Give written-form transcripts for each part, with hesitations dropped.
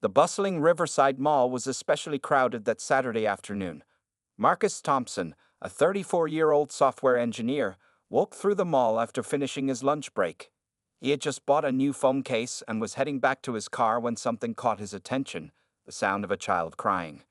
The bustling Riverside Mall was especially crowded that Saturday afternoon. Marcus Thompson, a 34-year-old software engineer, walked through the mall after finishing his lunch break. He had just bought a new phone case and was heading back to his car when something caught his attention, the sound of a child crying.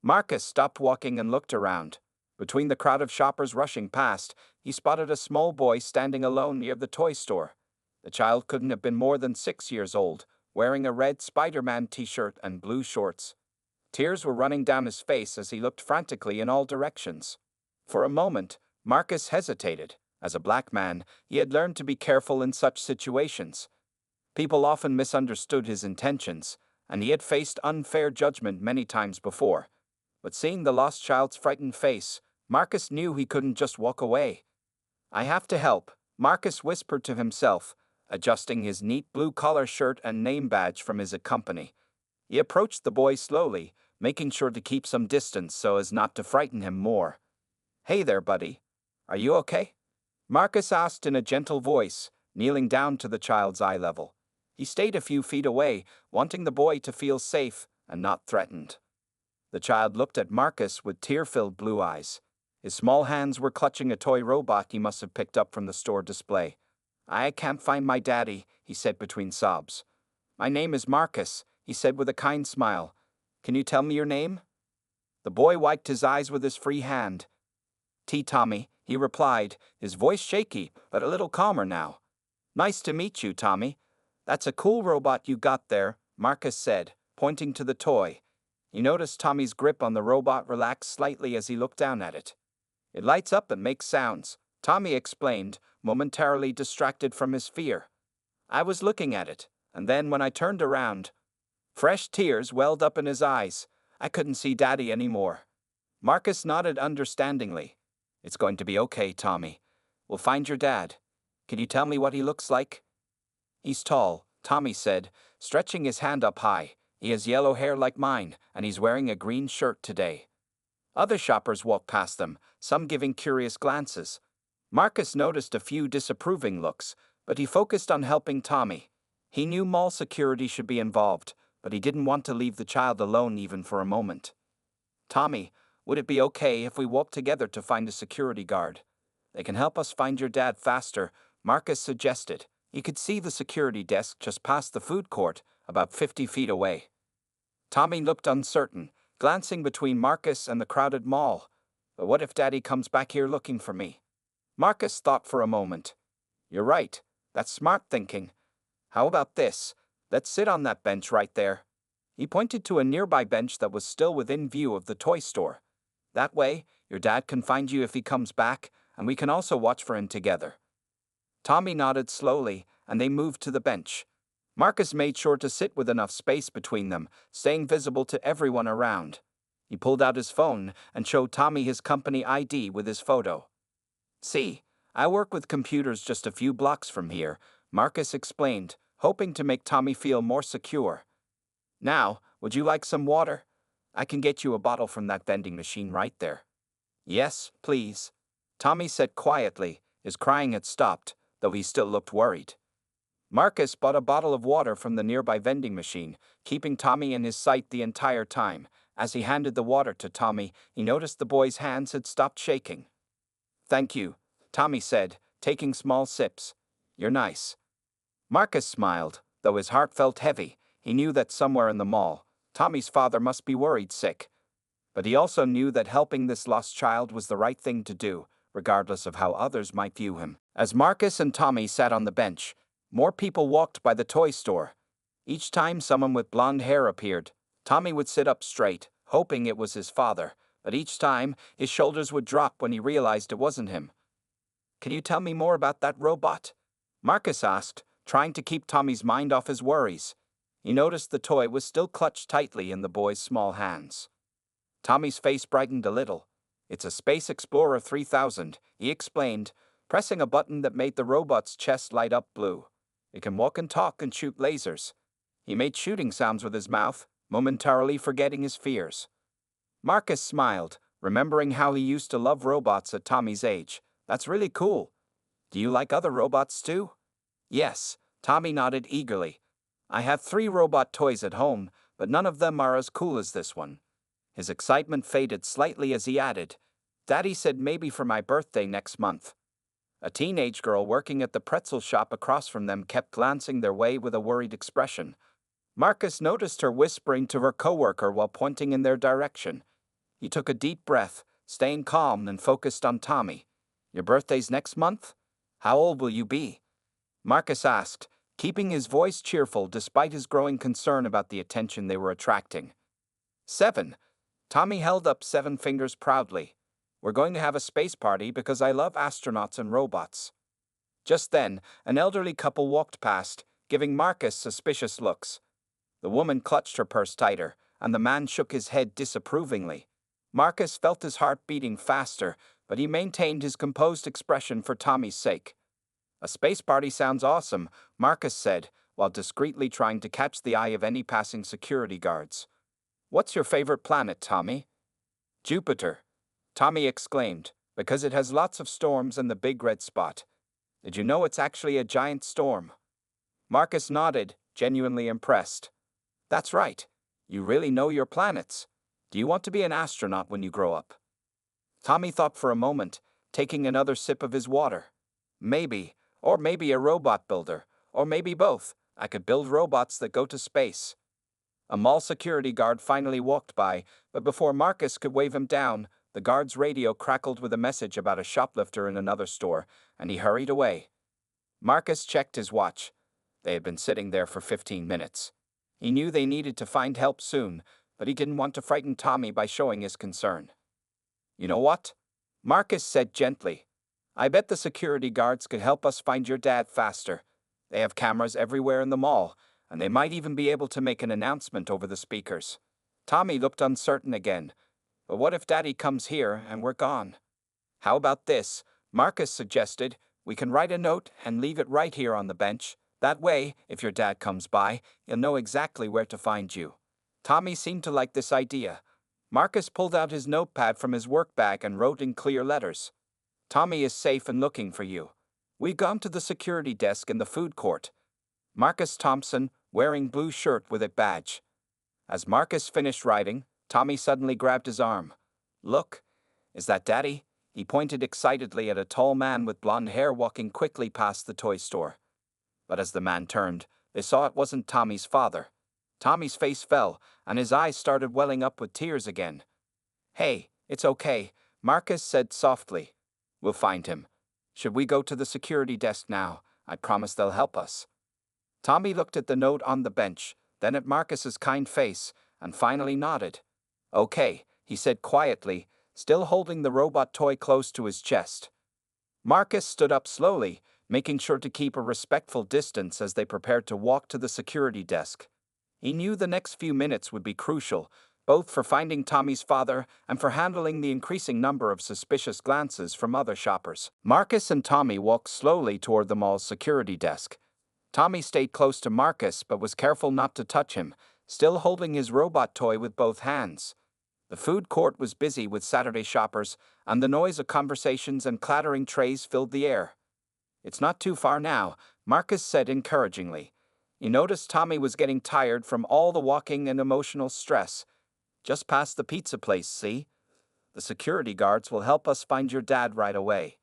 Marcus stopped walking and looked around. Between the crowd of shoppers rushing past, he spotted a small boy standing alone near the toy store. The child couldn't have been more than 6 years old, wearing a red Spider-Man t-shirt and blue shorts. Tears were running down his face as he looked frantically in all directions. For a moment, Marcus hesitated. As a black man, he had learned to be careful in such situations. People often misunderstood his intentions, and he had faced unfair judgment many times before. But seeing the lost child's frightened face, Marcus knew he couldn't just walk away. "I have to help," Marcus whispered to himself, adjusting his neat blue collar shirt and name badge from his company. He approached the boy slowly, making sure to keep some distance so as not to frighten him more. "Hey there, buddy. Are you okay?" Marcus asked in a gentle voice, kneeling down to the child's eye level. He stayed a few feet away, wanting the boy to feel safe and not threatened. The child looked at Marcus with tear-filled blue eyes. His small hands were clutching a toy robot he must have picked up from the store display. "I can't find my daddy," he said between sobs. "My name is Marcus," he said with a kind smile. "Can you tell me your name?" The boy wiped his eyes with his free hand. "Tommy," he replied, his voice shaky, but a little calmer now. "Nice to meet you, Tommy. That's a cool robot you got there," Marcus said, pointing to the toy. He noticed Tommy's grip on the robot relax slightly as he looked down at it. "It lights up and makes sounds," Tommy explained, momentarily distracted from his fear. "I was looking at it, and then when I turned around..." Fresh tears welled up in his eyes. "I couldn't see Daddy anymore." Marcus nodded understandingly. "It's going to be okay, Tommy. We'll find your dad. Can you tell me what he looks like?" "He's tall," Tommy said, stretching his hand up high. "He has yellow hair like mine, and he's wearing a green shirt today." Other shoppers walked past them, some giving curious glances. Marcus noticed a few disapproving looks, but he focused on helping Tommy. He knew mall security should be involved, but he didn't want to leave the child alone even for a moment. "Tommy, would it be okay if we walk together to find a security guard? They can help us find your dad faster," Marcus suggested. He could see the security desk just past the food court, about 50 feet away. Tommy looked uncertain, glancing between Marcus and the crowded mall. "But what if Daddy comes back here looking for me?" Marcus thought for a moment. "You're right. That's smart thinking. How about this? Let's sit on that bench right there." He pointed to a nearby bench that was still within view of the toy store. "That way, your dad can find you if he comes back, and we can also watch for him together." Tommy nodded slowly, and they moved to the bench. Marcus made sure to sit with enough space between them, staying visible to everyone around. He pulled out his phone and showed Tommy his company ID with his photo. "See, I work with computers just a few blocks from here," Marcus explained, hoping to make Tommy feel more secure. "Now, would you like some water? I can get you a bottle from that vending machine right there." "Yes, please," Tommy said quietly. His crying had stopped, though he still looked worried. Marcus bought a bottle of water from the nearby vending machine, keeping Tommy in his sight the entire time. As he handed the water to Tommy, he noticed the boy's hands had stopped shaking. "Thank you," Tommy said, taking small sips. "You're nice." Marcus smiled, though his heart felt heavy. He knew that somewhere in the mall, Tommy's father must be worried sick. But he also knew that helping this lost child was the right thing to do, regardless of how others might view him. As Marcus and Tommy sat on the bench, more people walked by the toy store. Each time someone with blonde hair appeared, Tommy would sit up straight, hoping it was his father, but each time his shoulders would drop when he realized it wasn't him. "Can you tell me more about that robot?" Marcus asked, trying to keep Tommy's mind off his worries. He noticed the toy was still clutched tightly in the boy's small hands. Tommy's face brightened a little. "It's a Space Explorer 3000, he explained, pressing a button that made the robot's chest light up blue. "It can walk and talk and shoot lasers." He made shooting sounds with his mouth, momentarily forgetting his fears. Marcus smiled, remembering how he used to love robots at Tommy's age. "That's really cool. Do you like other robots too?" "Yes," Tommy nodded eagerly. "I have 3 robot toys at home, but none of them are as cool as this one. His excitement faded slightly as he added, Daddy said maybe for my birthday next month. A teenage girl working at the pretzel shop across from them kept glancing their way with a worried expression. Marcus noticed her whispering to her coworker while pointing in their direction. He took a deep breath, staying calm and focused on Tommy. Your birthday's next month? How old will you be? Marcus asked, keeping his voice cheerful despite his growing concern about the attention they were attracting. 7. Tommy held up 7 fingers proudly. We're going to have a space party because I love astronauts and robots. Just then, an elderly couple walked past, giving Marcus suspicious looks. The woman clutched her purse tighter, and the man shook his head disapprovingly. Marcus felt his heart beating faster, but he maintained his composed expression for Tommy's sake. A space party sounds awesome, Marcus said, while discreetly trying to catch the eye of any passing security guards. What's your favorite planet, Tommy? Jupiter, Tommy exclaimed, because it has lots of storms and the big red spot. Did you know it's actually a giant storm? Marcus nodded, genuinely impressed. That's right. You really know your planets. Do you want to be an astronaut when you grow up? Tommy thought for a moment, taking another sip of his water. Maybe, or maybe a robot builder, or maybe both. I could build robots that go to space. A mall security guard finally walked by, but before Marcus could wave him down, the guard's radio crackled with a message about a shoplifter in another store, and he hurried away. Marcus checked his watch. They had been sitting there for 15 minutes. He knew they needed to find help soon, but he didn't want to frighten Tommy by showing his concern. You know what? Marcus said gently. I bet the security guards could help us find your dad faster. They have cameras everywhere in the mall, and they might even be able to make an announcement over the speakers. Tommy looked uncertain again. But what if Daddy comes here and we're gone? How about this? Marcus suggested. We can write a note and leave it right here on the bench. That way, if your dad comes by, he'll know exactly where to find you. Tommy seemed to like this idea. Marcus pulled out his notepad from his work bag and wrote in clear letters. Tommy is safe and looking for you. We've gone to the security desk in the food court. Marcus Thompson, wearing blue shirt with a badge. As Marcus finished writing, Tommy suddenly grabbed his arm. Look, is that Daddy? He pointed excitedly at a tall man with blonde hair walking quickly past the toy store. But as the man turned, they saw it wasn't Tommy's father. Tommy's face fell, and his eyes started welling up with tears again. Hey, it's okay, Marcus said softly. We'll find him. Should we go to the security desk now? I promise they'll help us. Tommy looked at the note on the bench, then at Marcus's kind face, and finally nodded. Okay, he said quietly, still holding the robot toy close to his chest. Marcus stood up slowly, making sure to keep a respectful distance as they prepared to walk to the security desk. He knew the next few minutes would be crucial, both for finding Tommy's father and for handling the increasing number of suspicious glances from other shoppers. Marcus and Tommy walked slowly toward the mall's security desk. Tommy stayed close to Marcus but was careful not to touch him, still holding his robot toy with both hands. The food court was busy with Saturday shoppers, and the noise of conversations and clattering trays filled the air. It's not too far now, Marcus said encouragingly. He noticed Tommy was getting tired from all the walking and emotional stress. Just past the pizza place, see? The security guards will help us find your dad right away.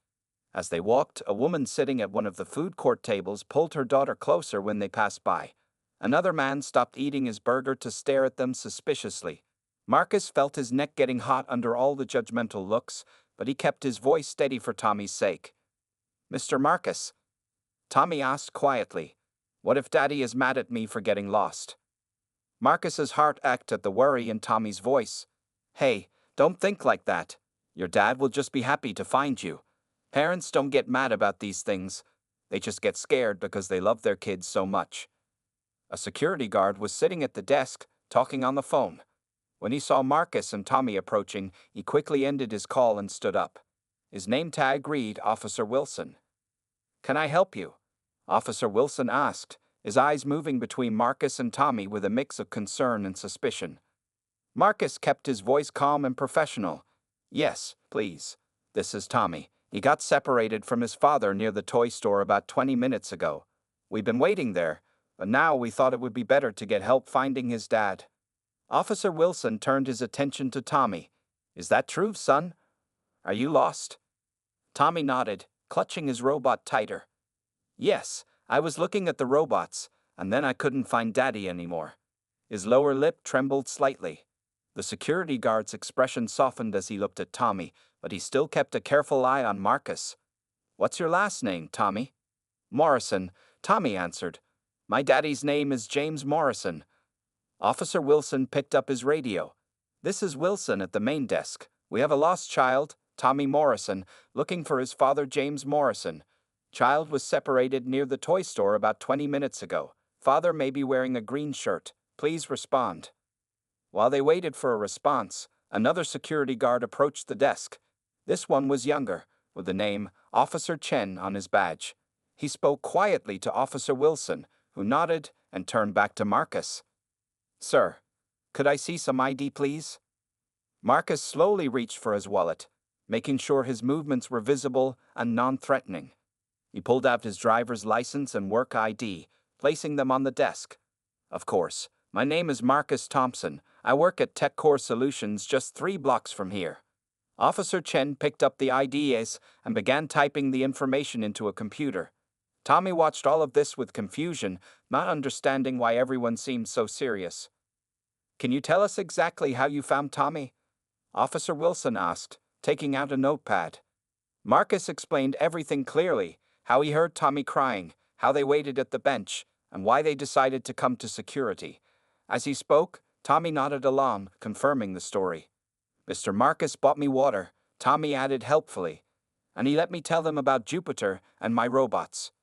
As they walked, a woman sitting at one of the food court tables pulled her daughter closer when they passed by. Another man stopped eating his burger to stare at them suspiciously. Marcus felt his neck getting hot under all the judgmental looks, but he kept his voice steady for Tommy's sake. Mr. Marcus? Tommy asked quietly. What if Daddy is mad at me for getting lost? Marcus's heart ached at the worry in Tommy's voice. Hey, don't think like that. Your dad will just be happy to find you. Parents don't get mad about these things. They just get scared because they love their kids so much. A security guard was sitting at the desk, talking on the phone. When he saw Marcus and Tommy approaching, he quickly ended his call and stood up. His name tag read Officer Wilson. Can I help you? Officer Wilson asked, his eyes moving between Marcus and Tommy with a mix of concern and suspicion. Marcus kept his voice calm and professional. Yes, please. This is Tommy. He got separated from his father near the toy store about 20 minutes ago. We've been waiting there, but now we thought it would be better to get help finding his dad. Officer Wilson turned his attention to Tommy. Is that true, son? Are you lost? Tommy nodded, clutching his robot tighter. Yes, I was looking at the robots, and then I couldn't find Daddy anymore. His lower lip trembled slightly. The security guard's expression softened as he looked at Tommy, but he still kept a careful eye on Marcus. What's your last name, Tommy? Morrison, Tommy answered. My daddy's name is James Morrison. Officer Wilson picked up his radio. This is Wilson at the main desk. We have a lost child, Tommy Morrison, looking for his father James Morrison. Child was separated near the toy store about 20 minutes ago. Father may be wearing a green shirt. Please respond. While they waited for a response, another security guard approached the desk. This one was younger, with the name Officer Chen on his badge. He spoke quietly to Officer Wilson, who nodded and turned back to Marcus. Sir, could I see some ID, please? Marcus slowly reached for his wallet, making sure his movements were visible and non-threatening. He pulled out his driver's license and work ID, placing them on the desk. Of course, my name is Marcus Thompson. I work at TechCore Solutions just 3 blocks from here. Officer Chen picked up the IDs and began typing the information into a computer. Tommy watched all of this with confusion, not understanding why everyone seemed so serious. Can you tell us exactly how you found Tommy? Officer Wilson asked, taking out a notepad. Marcus explained everything clearly, how he heard Tommy crying, how they waited at the bench, and why they decided to come to security. As he spoke, Tommy nodded along, confirming the story. Mr. Marcus bought me water, Tommy added helpfully, and he let me tell them about Jupiter and my robots.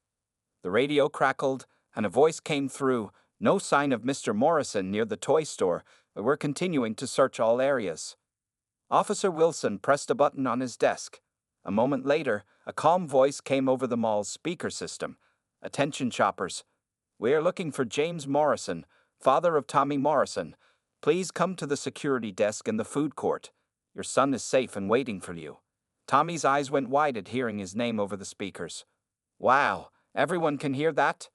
The radio crackled, and a voice came through. No sign of Mr. Morrison near the toy store, but we're continuing to search all areas. Officer Wilson pressed a button on his desk. A moment later, a calm voice came over the mall's speaker system. Attention shoppers. We are looking for James Morrison, father of Tommy Morrison. Please come to the security desk in the food court. Your son is safe and waiting for you. Tommy's eyes went wide at hearing his name over the speakers. Wow, everyone can hear that?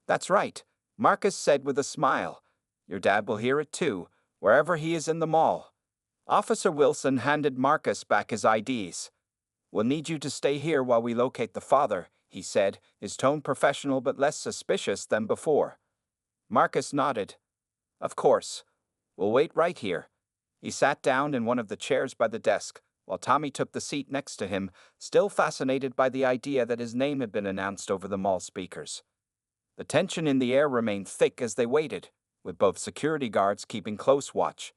That's right, Marcus said with a smile. Your dad will hear it too, wherever he is in the mall. Officer Wilson handed Marcus back his IDs. We'll need you to stay here while we locate the father, he said, his tone professional but less suspicious than before. Marcus nodded. Of course. We'll wait right here. He sat down in one of the chairs by the desk, while Tommy took the seat next to him, still fascinated by the idea that his name had been announced over the mall speakers. The tension in the air remained thick as they waited, with both security guards keeping close watch.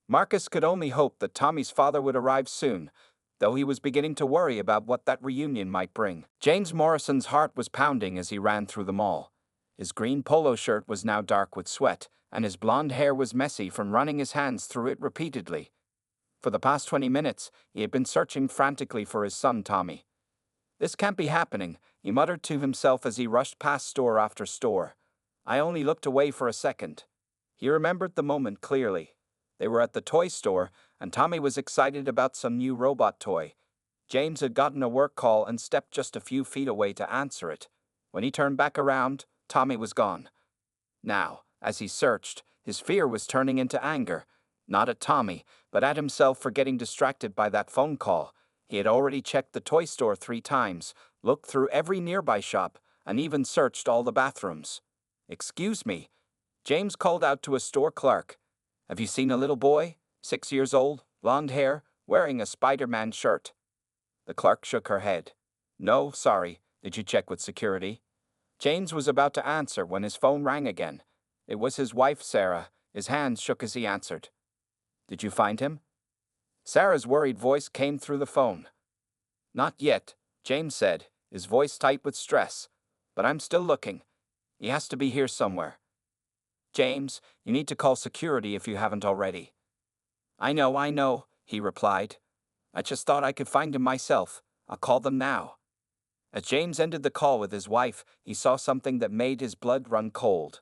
Marcus could only hope that Tommy's father would arrive soon, though he was beginning to worry about what that reunion might bring. James Morrison's heart was pounding as he ran through the mall. His green polo shirt was now dark with sweat, and his blonde hair was messy from running his hands through it repeatedly. For the past 20 minutes, he had been searching frantically for his son Tommy. This can't be happening, he muttered to himself as he rushed past store after store. I only looked away for a second. He remembered the moment clearly. They were at the toy store, and Tommy was excited about some new robot toy. James had gotten a work call and stepped just a few feet away to answer it. When he turned back around, Tommy was gone. Now, as he searched, his fear was turning into anger, not at Tommy, but at himself for getting distracted by that phone call. He had already checked the toy store 3 times, looked through every nearby shop, and even searched all the bathrooms. Excuse me, James called out to a store clerk. Have you seen a little boy, 6 years old, blonde hair, wearing a Spider-Man shirt? The clerk shook her head. No, sorry. Did you check with security? James was about to answer when his phone rang again. It was his wife, Sarah. His hands shook as he answered. Did you find him? Sarah's worried voice came through the phone. Not yet, James said, his voice tight with stress. But I'm still looking. He has to be here somewhere. James, you need to call security if you haven't already. I know, he replied. I just thought I could find him myself. I'll call them now. As James ended the call with his wife, he saw something that made his blood run cold.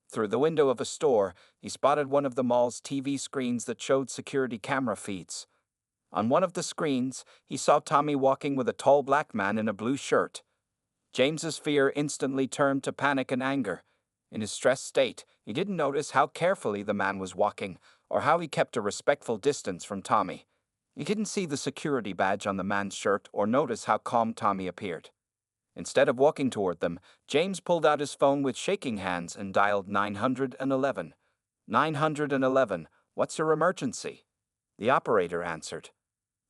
Through the window of a store, he spotted one of the mall's TV screens that showed security camera feeds. On one of the screens, he saw Tommy walking with a tall black man in a blue shirt. James's fear instantly turned to panic and anger. In his stressed state, he didn't notice how carefully the man was walking or how he kept a respectful distance from Tommy. He didn't see the security badge on the man's shirt or notice how calm Tommy appeared. Instead of walking toward them, James pulled out his phone with shaking hands and dialed 911. 911, what's your emergency? The operator answered.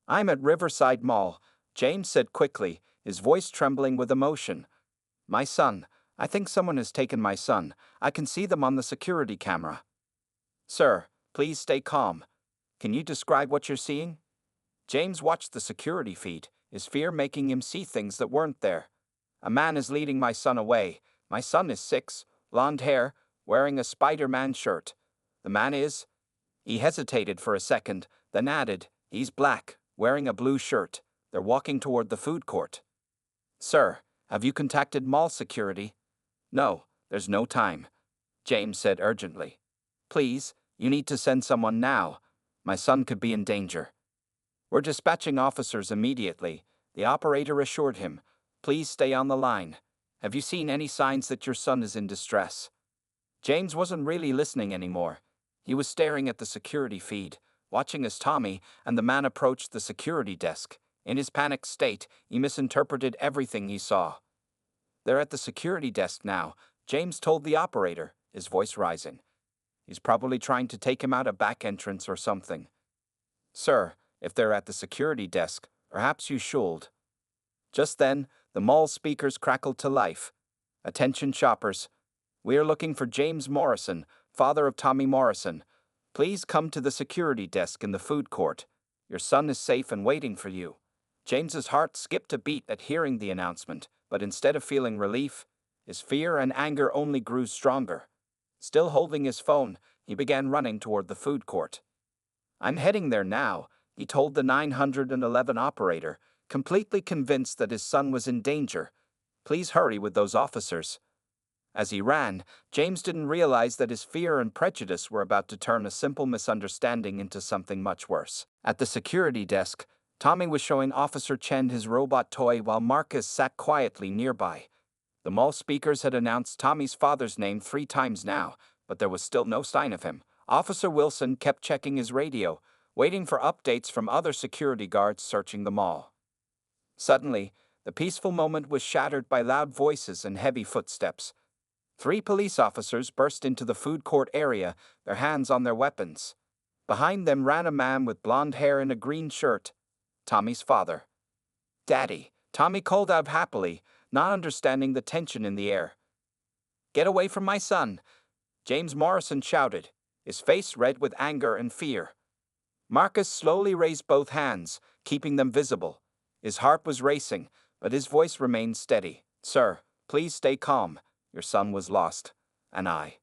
I'm at Riverside Mall, James said quickly, his voice trembling with emotion. My son, I think someone has taken my son. I can see them on the security camera. Sir, please stay calm. Can you describe what you're seeing? James watched the security feed, his fear making him see things that weren't there. A man is leading my son away. My son is 6, blonde hair, wearing a Spider-Man shirt. The man is... He hesitated for a second, then added, he's black, wearing a blue shirt. They're walking toward the food court. Sir, have you contacted mall security? No, there's no time, James said urgently. Please, you need to send someone now. My son could be in danger. We're dispatching officers immediately, the operator assured him. Please stay on the line. Have you seen any signs that your son is in distress? James wasn't really listening anymore. He was staring at the security feed, watching as Tommy and the man approached the security desk. In his panicked state, he misinterpreted everything he saw. They're at the security desk now, James told the operator, his voice rising. He's probably trying to take him out a back entrance or something. Sir, if they're at the security desk, perhaps you should. Just then, the mall speakers crackled to life. Attention shoppers. We are looking for James Morrison, father of Tommy Morrison. Please come to the security desk in the food court. Your son is safe and waiting for you. James's heart skipped a beat at hearing the announcement, but instead of feeling relief, his fear and anger only grew stronger. Still holding his phone, he began running toward the food court. I'm heading there now, he told the 911 operator, completely convinced that his son was in danger. Please hurry with those officers. As he ran, James didn't realize that his fear and prejudice were about to turn a simple misunderstanding into something much worse. At the security desk, Tommy was showing Officer Chen his robot toy while Marcus sat quietly nearby. The mall speakers had announced Tommy's father's name 3 times now, but there was still no sign of him. Officer Wilson kept checking his radio, waiting for updates from other security guards searching the mall. Suddenly, the peaceful moment was shattered by loud voices and heavy footsteps. 3 police officers burst into the food court area, their hands on their weapons. Behind them ran a man with blonde hair and a green shirt. Tommy's father. Daddy, Tommy called out happily, not understanding the tension in the air. Get away from my son, James Morrison shouted, his face red with anger and fear. Marcus slowly raised both hands, keeping them visible. His heart was racing, but his voice remained steady. Sir, please stay calm. Your son was lost. And I.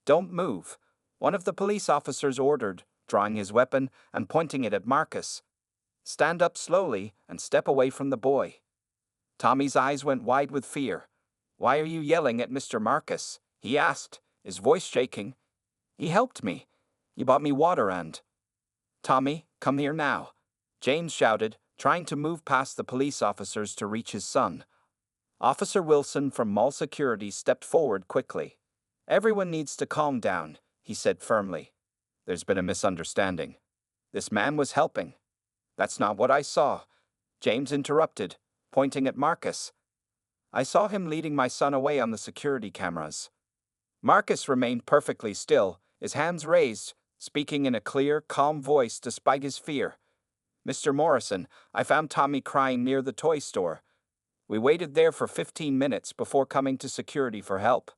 Don't move, one of the police officers ordered, drawing his weapon and pointing it at Marcus. Stand up slowly and step away from the boy. Tommy's eyes went wide with fear. Why are you yelling at Mr. Marcus? He asked, his voice shaking. He helped me. He bought me water and... Tommy, come here now, James shouted, trying to move past the police officers to reach his son. Officer Wilson from mall security stepped forward quickly. Everyone needs to calm down, he said firmly. There's been a misunderstanding. This man was helping. That's not what I saw, James interrupted, pointing at Marcus. I saw him leading my son away on the security cameras. Marcus remained perfectly still, his hands raised, speaking in a clear, calm voice despite his fear. Mr. Morrison, I found Tommy crying near the toy store. We waited there for 15 minutes before coming to security for help.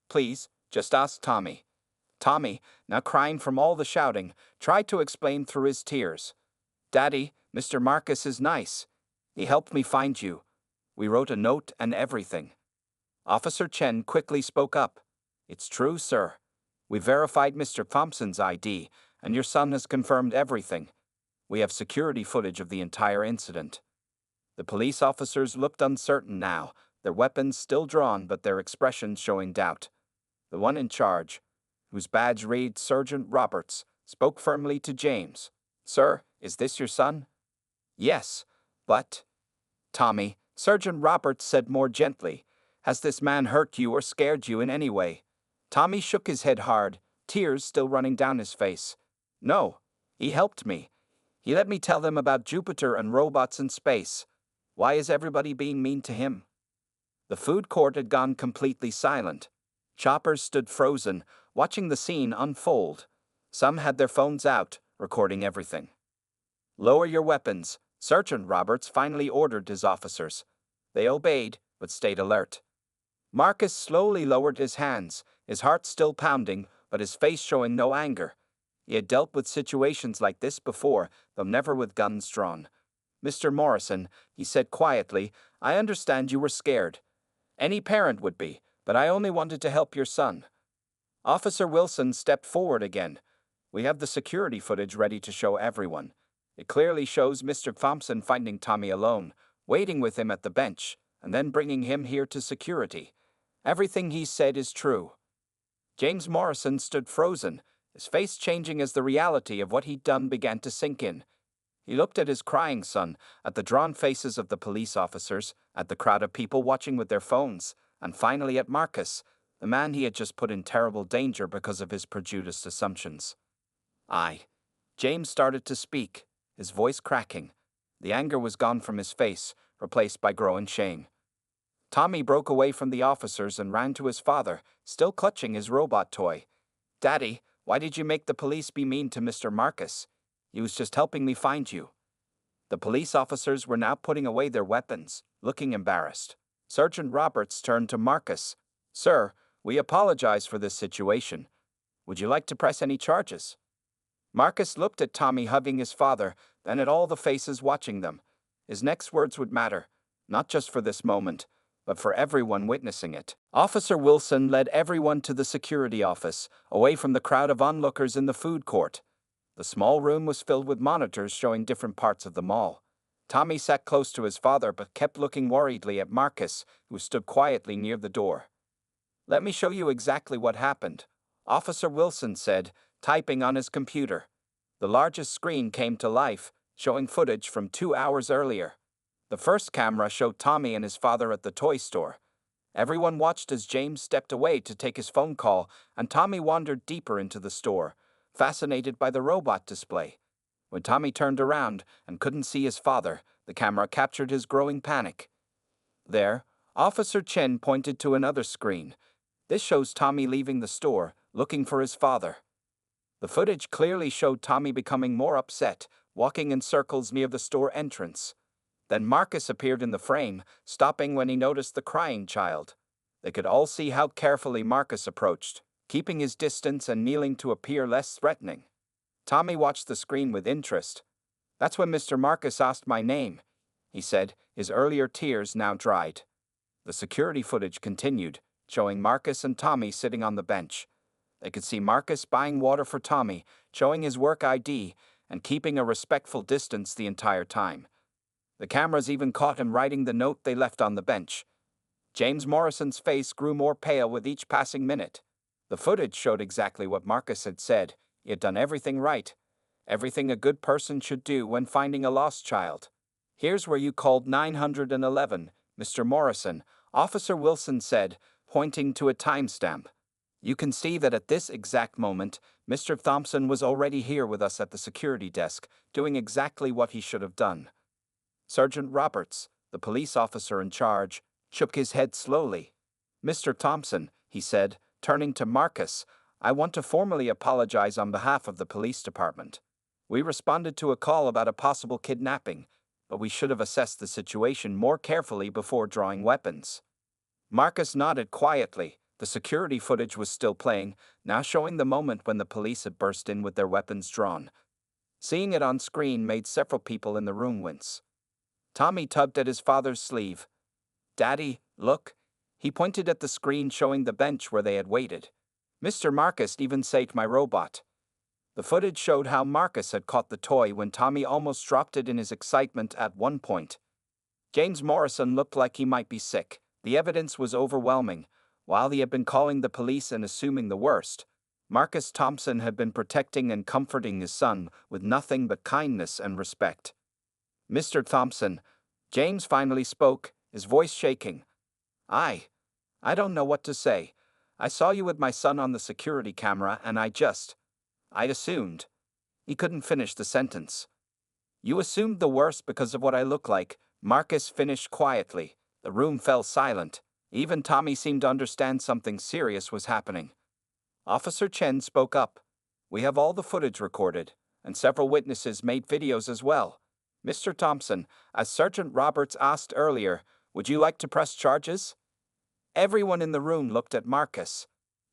Please, just ask Tommy. Tommy, now crying from all the shouting, tried to explain through his tears. Daddy, Mr. Marcus is nice. He helped me find you. We wrote a note and everything. Officer Chen quickly spoke up. It's true, sir. We verified Mr. Thompson's ID, and your son has confirmed everything. We have security footage of the entire incident. The police officers looked uncertain now, their weapons still drawn but their expressions showing doubt. The one in charge, whose badge read Sergeant Roberts, spoke firmly to James. Sir, is this your son? Yes, but... Tommy, Sergeant Roberts said more gently, has this man hurt you or scared you in any way? Tommy shook his head hard, tears still running down his face. No, he helped me. He let me tell them about Jupiter and robots in space. Why is everybody being mean to him? The food court had gone completely silent. Choppers stood frozen, watching the scene unfold. Some had their phones out, recording everything. Lower your weapons, Sergeant Roberts finally ordered his officers. They obeyed, but stayed alert. Marcus slowly lowered his hands, his heart still pounding, but his face showing no anger. He had dealt with situations like this before, though never with guns drawn. Mr. Morrison, he said quietly, I understand you were scared. Any parent would be, but I only wanted to help your son. Officer Wilson stepped forward again. We have the security footage ready to show everyone. It clearly shows Mr. Thompson finding Tommy alone, waiting with him at the bench, and then bringing him here to security. Everything he said is true. James Morrison stood frozen, his face changing as the reality of what he'd done began to sink in. He looked at his crying son, at the drawn faces of the police officers, at the crowd of people watching with their phones, and finally at Marcus, the man he had just put in terrible danger because of his prejudiced assumptions. James started to speak, his voice cracking. The anger was gone from his face, replaced by growing shame. Tommy broke away from the officers and ran to his father, still clutching his robot toy. Daddy, why did you make the police be mean to Mr. Marcus? He was just helping me find you. The police officers were now putting away their weapons, looking embarrassed. Sergeant Roberts turned to Marcus. Sir, we apologize for this situation. Would you like to press any charges? Marcus looked at Tommy hugging his father, then at all the faces watching them. His next words would matter, not just for this moment, but for everyone witnessing it. Officer Wilson led everyone to the security office, away from the crowd of onlookers in the food court. The small room was filled with monitors showing different parts of the mall. Tommy sat close to his father but kept looking worriedly at Marcus, who stood quietly near the door. Let me show you exactly what happened, Officer Wilson said, typing on his computer. The largest screen came to life, showing footage from 2 hours earlier. The first camera showed Tommy and his father at the toy store. Everyone watched as James stepped away to take his phone call, and Tommy wandered deeper into the store, fascinated by the robot display. When Tommy turned around and couldn't see his father, the camera captured his growing panic. There, Officer Chen pointed to another screen. This shows Tommy leaving the store, looking for his father. The footage clearly showed Tommy becoming more upset, walking in circles near the store entrance. Then Marcus appeared in the frame, stopping when he noticed the crying child. They could all see how carefully Marcus approached, keeping his distance and kneeling to appear less threatening. Tommy watched the screen with interest. That's when Mr. Marcus asked my name, he said, his earlier tears now dried. The security footage continued, showing Marcus and Tommy sitting on the bench. They could see Marcus buying water for Tommy, showing his work ID, and keeping a respectful distance the entire time. The cameras even caught him writing the note they left on the bench. James Morrison's face grew more pale with each passing minute. The footage showed exactly what Marcus had said. He had done everything right. Everything a good person should do when finding a lost child. Here's where you called 911, Mr. Morrison, Officer Wilson said, pointing to a timestamp. You can see that at this exact moment, Mr. Thompson was already here with us at the security desk, doing exactly what he should have done. Sergeant Roberts, the police officer in charge, shook his head slowly. Mr. Thompson, he said, turning to Marcus, I want to formally apologize on behalf of the police department. We responded to a call about a possible kidnapping, but we should have assessed the situation more carefully before drawing weapons. Marcus nodded quietly. The security footage was still playing, now showing the moment when the police had burst in with their weapons drawn. Seeing it on screen made several people in the room wince. Tommy tugged at his father's sleeve. Daddy, look. He pointed at the screen showing the bench where they had waited. Mr. Marcus even saved my robot. The footage showed how Marcus had caught the toy when Tommy almost dropped it in his excitement at one point. James Morrison looked like he might be sick. The evidence was overwhelming. While he had been calling the police and assuming the worst, Marcus Thompson had been protecting and comforting his son with nothing but kindness and respect. Mr. Thompson, James finally spoke, his voice shaking. I don't know what to say. I saw you with my son on the security camera and I assumed. He couldn't finish the sentence. You assumed the worst because of what I look like, Marcus finished quietly. The room fell silent. Even Tommy seemed to understand something serious was happening. Officer Chen spoke up. We have all the footage recorded, and several witnesses made videos as well. Mr. Thompson, as Sergeant Roberts asked earlier, would you like to press charges? Everyone in the room looked at Marcus.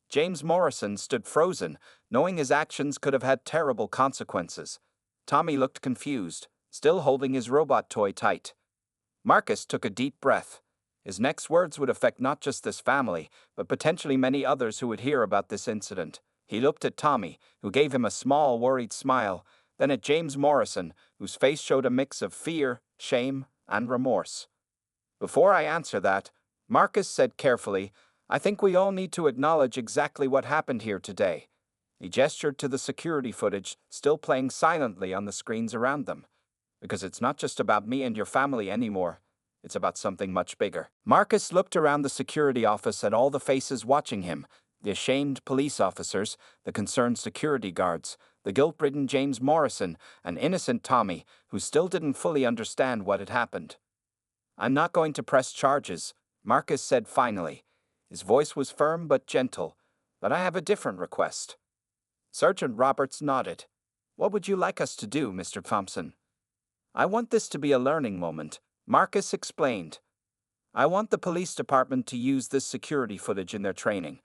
James Morrison stood frozen, knowing his actions could have had terrible consequences. Tommy looked confused, still holding his robot toy tight. Marcus took a deep breath. His next words would affect not just this family, but potentially many others who would hear about this incident. He looked at Tommy, who gave him a small, worried smile, then at James Morrison, whose face showed a mix of fear, shame, and remorse. Before I answer that, Marcus said carefully, I think we all need to acknowledge exactly what happened here today. He gestured to the security footage, still playing silently on the screens around them. Because it's not just about me and your family anymore. It's about something much bigger. Marcus looked around the security office at all the faces watching him, the ashamed police officers, the concerned security guards, the guilt-ridden James Morrison, and innocent Tommy, who still didn't fully understand what had happened. I'm not going to press charges, Marcus said finally. His voice was firm but gentle, but I have a different request. Sergeant Roberts nodded. What would you like us to do, Mr. Thompson? I want this to be a learning moment, Marcus explained. I want the police department to use this security footage in their training.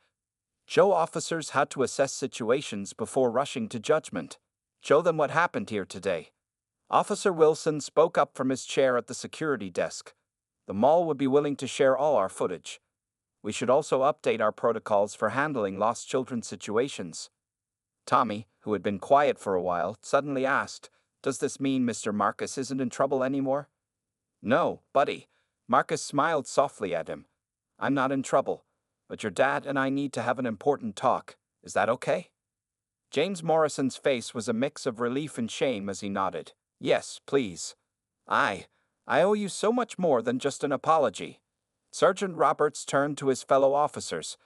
Show officers how to assess situations before rushing to judgment. Show them what happened here today. Officer Wilson spoke up from his chair at the security desk. The mall would be willing to share all our footage. We should also update our protocols for handling lost children situations. Tommy, who had been quiet for a while, suddenly asked, Does this mean Mr. Marcus isn't in trouble anymore? No, buddy. Marcus smiled softly at him. I'm not in trouble, but your dad and I need to have an important talk. Is that okay? James Morrison's face was a mix of relief and shame as he nodded. Yes, please. I owe you so much more than just an apology. Sergeant Roberts turned to his fellow officers.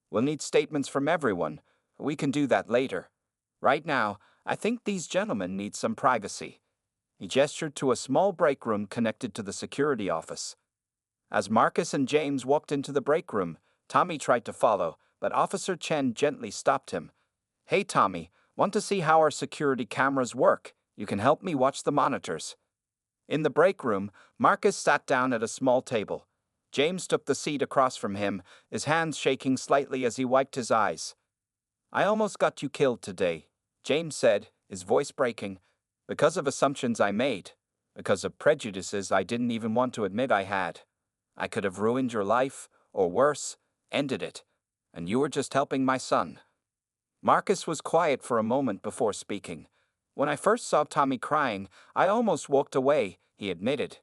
We'll need statements from everyone. We can do that later. Right now, I think these gentlemen need some privacy. He gestured to a small break room connected to the security office. As Marcus and James walked into the break room, Tommy tried to follow, but Officer Chen gently stopped him. Hey Tommy, want to see how our security cameras work? You can help me watch the monitors. In the break room, Marcus sat down at a small table. James took the seat across from him, his hands shaking slightly as he wiped his eyes. I almost got you killed today, James said, his voice breaking, because of assumptions I made, because of prejudices I didn't even want to admit I had. I could have ruined your life, or worse, ended it, and you were just helping my son. Marcus was quiet for a moment before speaking. When I first saw Tommy crying, I almost walked away, he admitted,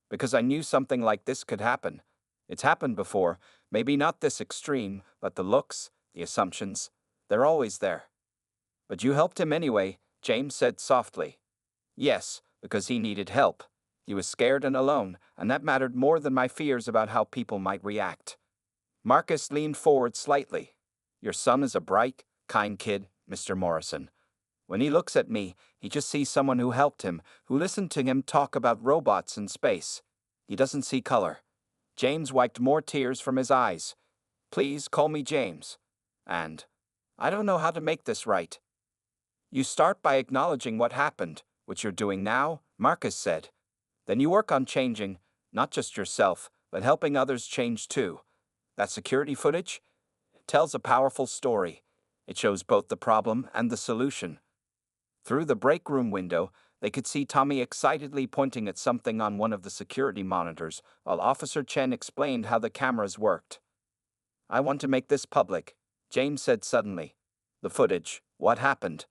because I knew something like this could happen. It's happened before, maybe not this extreme, but the looks, the assumptions, they're always there. But you helped him anyway, James said softly. Yes, because he needed help. He was scared and alone, and that mattered more than my fears about how people might react. Marcus leaned forward slightly. Your son is a bright, kind kid, Mr. Morrison. When he looks at me, he just sees someone who helped him, who listened to him talk about robots in space. He doesn't see color. James wiped more tears from his eyes. Please call me James. And I don't know how to make this right. You start by acknowledging what happened, which you're doing now, Marcus said. Then you work on changing, not just yourself, but helping others change too. That security footage? It tells a powerful story. It shows both the problem and the solution. Through the break room window, they could see Tommy excitedly pointing at something on one of the security monitors, while Officer Chen explained how the cameras worked. I want to make this public, James said suddenly. The footage, what happened?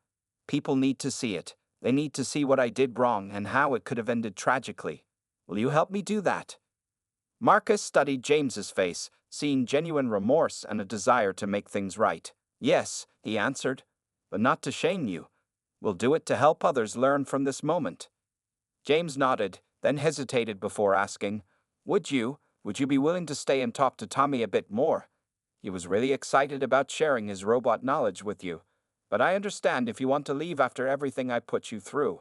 People need to see it. They need to see what I did wrong and how it could have ended tragically. Will you help me do that? Marcus studied James's face, seeing genuine remorse and a desire to make things right. Yes, he answered, but not to shame you. We'll do it to help others learn from this moment. James nodded, then hesitated before asking, Would you be willing to stay and talk to Tommy a bit more? He was really excited about sharing his robot knowledge with you. But I understand if you want to leave after everything I put you through.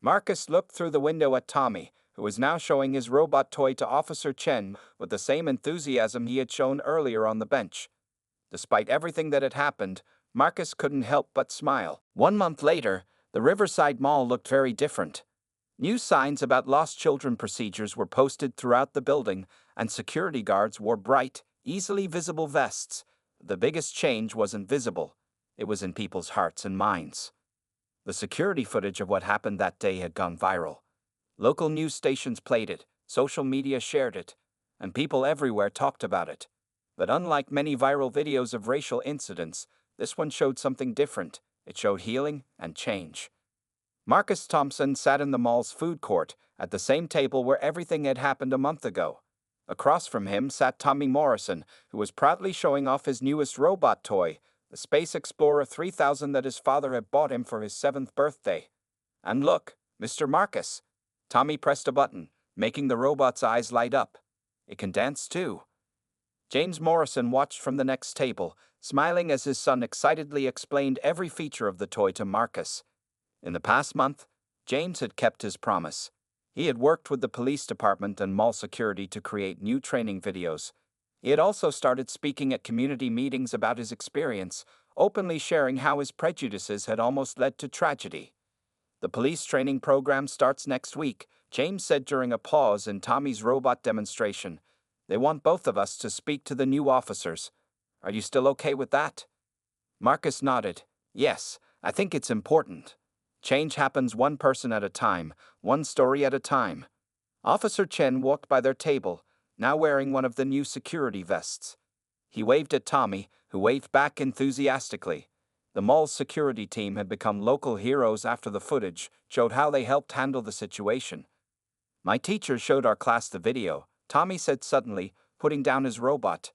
Marcus looked through the window at Tommy, who was now showing his robot toy to Officer Chen with the same enthusiasm he had shown earlier on the bench. Despite everything that had happened, Marcus couldn't help but smile. 1 month later, the Riverside Mall looked very different. New signs about lost children procedures were posted throughout the building, and security guards wore bright, easily visible vests. The biggest change wasn't visible. It was in people's hearts and minds. The security footage of what happened that day had gone viral. Local news stations played it, social media shared it, and people everywhere talked about it. But unlike many viral videos of racial incidents, this one showed something different. It showed healing and change. Marcus Thompson sat in the mall's food court, at the same table where everything had happened a month ago. Across from him sat Tommy Morrison, who was proudly showing off his newest robot toy, the Space Explorer 3000 that his father had bought him for his 7th birthday. And look, Mr. Marcus. Tommy pressed a button, making the robot's eyes light up. It can dance too. James Morrison watched from the next table, smiling as his son excitedly explained every feature of the toy to Marcus. In the past month, James had kept his promise. He had worked with the police department and mall security to create new training videos. He had also started speaking at community meetings about his experience, openly sharing how his prejudices had almost led to tragedy. The police training program starts next week, James said during a pause in Tommy's robot demonstration. They want both of us to speak to the new officers. Are you still okay with that? Marcus nodded. Yes, I think it's important. Change happens one person at a time, one story at a time. Officer Chen walked by their table, now wearing one of the new security vests. He waved at Tommy, who waved back enthusiastically. The mall's security team had become local heroes after the footage showed how they helped handle the situation. My teacher showed our class the video, Tommy said suddenly, putting down his robot.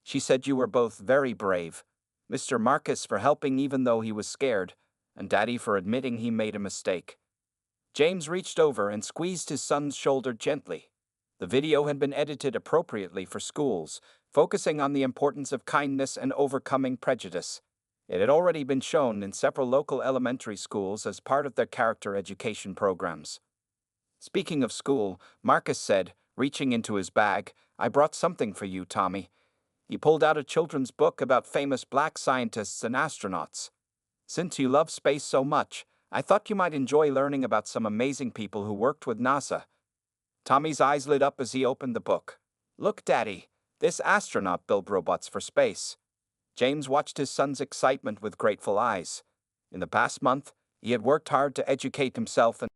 She said you were both very brave. Mr. Marcus for helping even though he was scared, and Daddy for admitting he made a mistake. James reached over and squeezed his son's shoulder gently. The video had been edited appropriately for schools, focusing on the importance of kindness and overcoming prejudice. It had already been shown in several local elementary schools as part of their character education programs. Speaking of school, Marcus said, reaching into his bag, I brought something for you, Tommy. He pulled out a children's book about famous black scientists and astronauts. Since you love space so much, I thought you might enjoy learning about some amazing people who worked with NASA. Tommy's eyes lit up as he opened the book. Look, Daddy, this astronaut built robots for space. James watched his son's excitement with grateful eyes. In the past month, he had worked hard to educate himself and